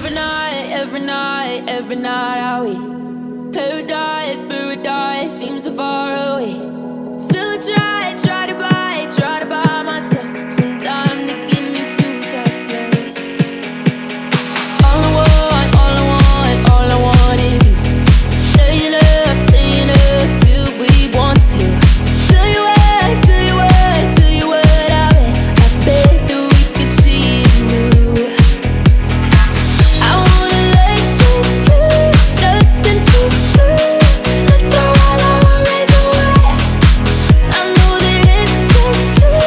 every night are we paradise seems so far away. Still try to buy myself some time to get me to that place. All I want is you. Staying up till we want to. Tell you what I bet that we could see it new. I wanna let you, nothing to do. Let's throw all our worries away. I know that it takes two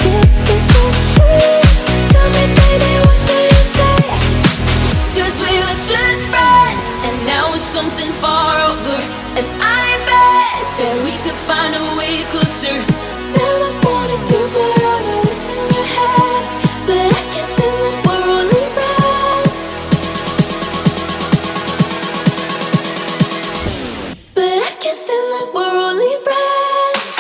to get confused. Tell me, baby, what do you say? 'Cause we were just friends, and now it's something far over. And I bet that we could find a way closer. Never wanted to put all of this in your head, but I guess in the we're only friends. But I guess in the we're only friends.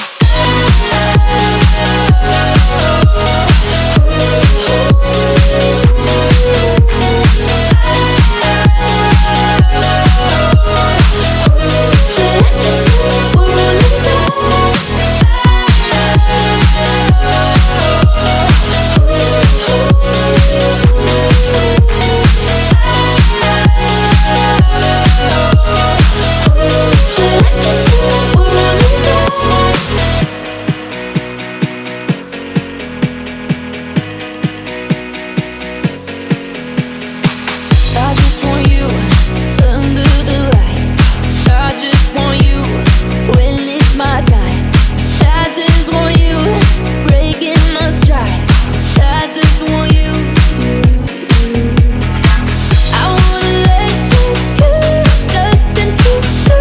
I just want you under the lights. I just want you when it's my time. I just want you breaking my stride. I just want you. I wanna let you, nothing to do.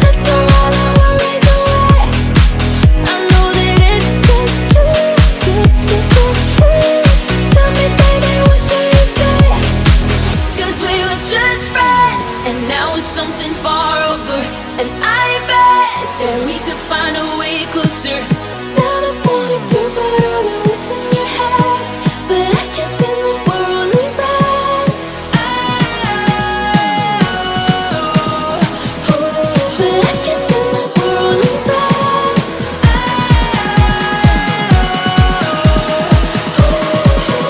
Let's throw all our worries away. I know that it takes two to get confused. Tell me, baby, what do you say? 'Cause we were just friends, and now it's something far over. And I bet that we could find a way closer. Never wanted to put all of this in your head, but I guess in the we're only friends. But I guess in the we're only friends.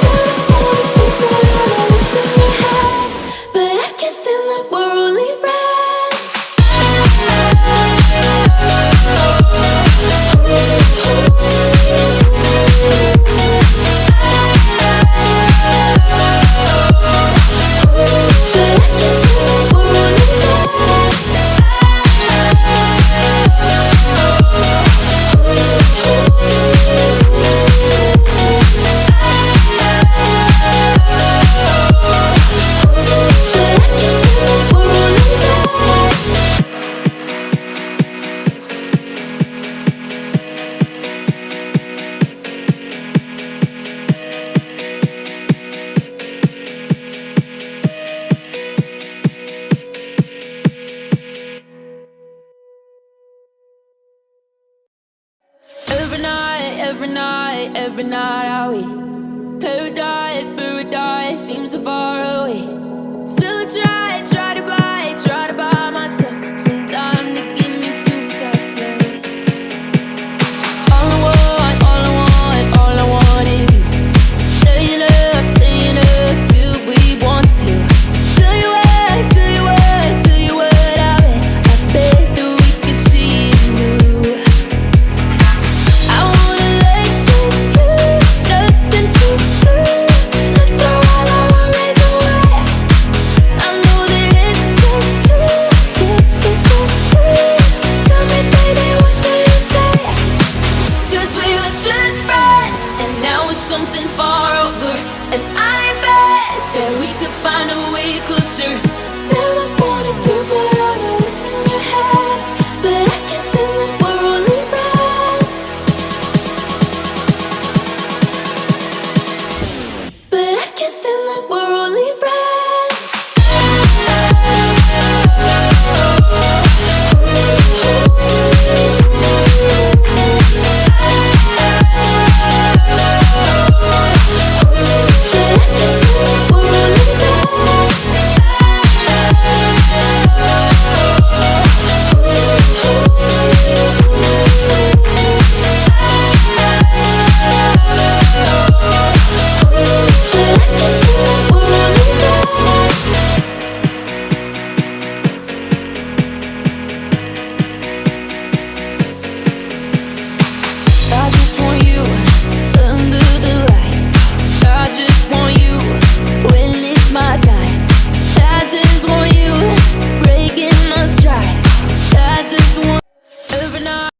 Never wanted to put all of this in your head, but I guess in the we're only friends. Every night are we paradise seems so far away. Still try to buy myself some time to get me to that place. All I want is you. Staying up till we want to. Tell you what I bet that we could see it new. I wanna let you, nothing to do. Let's throw all our worries away. I know that it takes two to get confused. Tell me, baby, what do you say? 'Cause we were just friends, and now it's something far over. And I bet that we could find a way closer.